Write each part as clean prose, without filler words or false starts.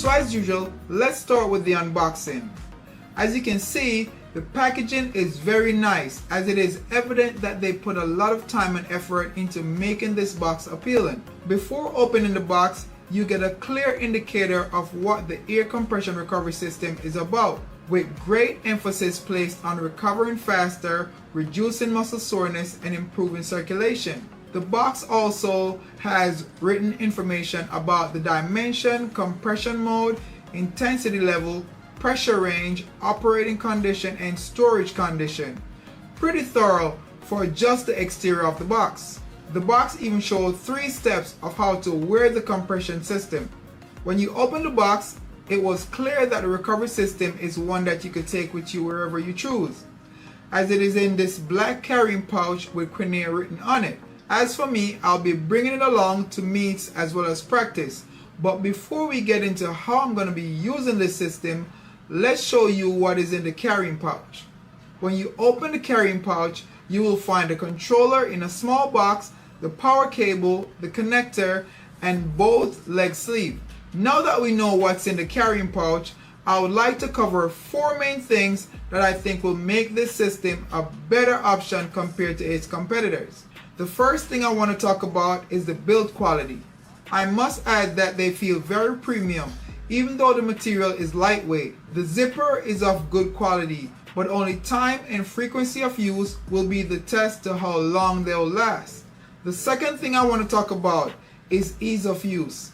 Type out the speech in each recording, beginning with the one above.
So as usual, let's start with the unboxing. As you can see, the packaging is very nice, as it is evident that they put a lot of time and effort into making this box appealing. Before opening the box, you get a clear indicator of what the air compression recovery system is about, with great emphasis placed on recovering faster, reducing muscle soreness, and improving circulation. The box also has written information about the dimension, compression mode, intensity level, pressure range, operating condition, and storage condition. Pretty thorough for just the exterior of the box. The box even showed 3 steps of how to wear the compression system. When you open the box, it was clear that the recovery system is one that you could take with you wherever you choose, as it is in this black carrying pouch with QUINEAR written on it. As for me, I'll be bringing it along to meets as well as practice. But before we get into how I'm going to be using this system, let's show you what is in the carrying pouch. When you open the carrying pouch, you will find a controller in a small box, the power cable, the connector, and both leg sleeve. Now that we know what's in the carrying pouch, I would like to cover 4 main things that I think will make this system a better option compared to its competitors. The first thing I want to talk about is the build quality. I must add that they feel very premium, even though the material is lightweight. The zipper is of good quality, but only time and frequency of use will be the test to how long they'll last. The second thing I want to talk about is ease of use.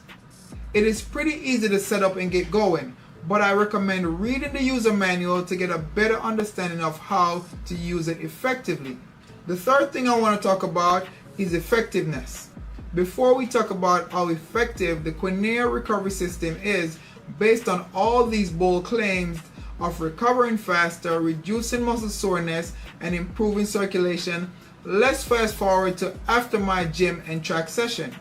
It is pretty easy to set up and get going, but I recommend reading the user manual to get a better understanding of how to use it effectively. The third thing I want to talk about is effectiveness. Before we talk about how effective the QUINEAR recovery system is, based on all these bold claims of recovering faster, reducing muscle soreness, and improving circulation, let's fast forward to after my gym and track session.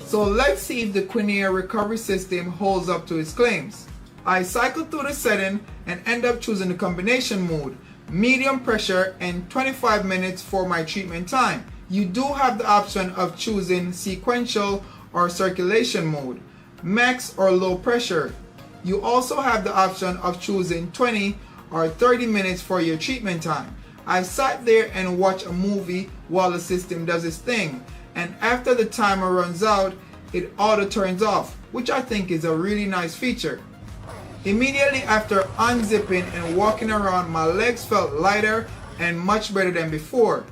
So let's see if the QUINEAR recovery system holds up to its claims. I cycled through the setting and end up choosing the combination mode, medium pressure, and 25 minutes for my treatment time. You do have the option of choosing sequential or circulation mode, max or low pressure. You also have the option of choosing 20 or 30 minutes for your treatment time. I sat there and watched a movie while the system does its thing, and after the timer runs out, it auto turns off, which I think is a really nice feature. Immediately after unzipping and walking around, my legs felt lighter and much better than before.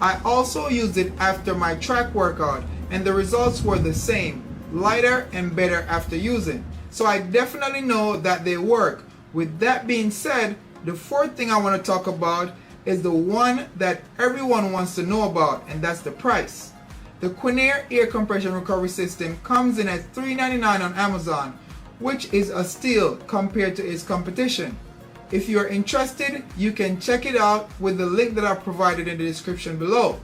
I also used it after my track workout, and the results were the same, lighter and better after using. So I definitely know that they work. With that being said, the fourth thing I want to talk about is the one that everyone wants to know about, and that's the price. The QUINEAR air compression recovery system comes in at $3.99 on Amazon, which is a steal compared to its competition. If you are interested, you can check it out with the link that I've provided in the description below.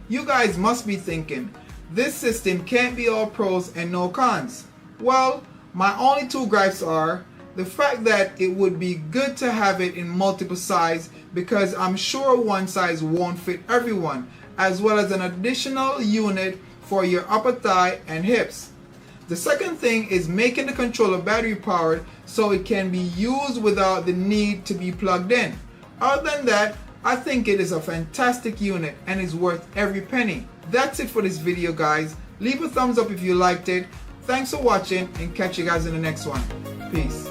You guys must be thinking, this system can't be all pros and no cons. Well, my only 2 gripes are the fact that it would be good to have it in multiple sizes, because I'm sure one size won't fit everyone, as well as an additional unit for your upper thigh and hips. The second thing is making the controller battery powered so it can be used without the need to be plugged in. Other than that, I think it is a fantastic unit and is worth every penny. That's it for this video, guys. Leave a thumbs up if you liked it. Thanks for watching, and catch you guys in the next one. Peace.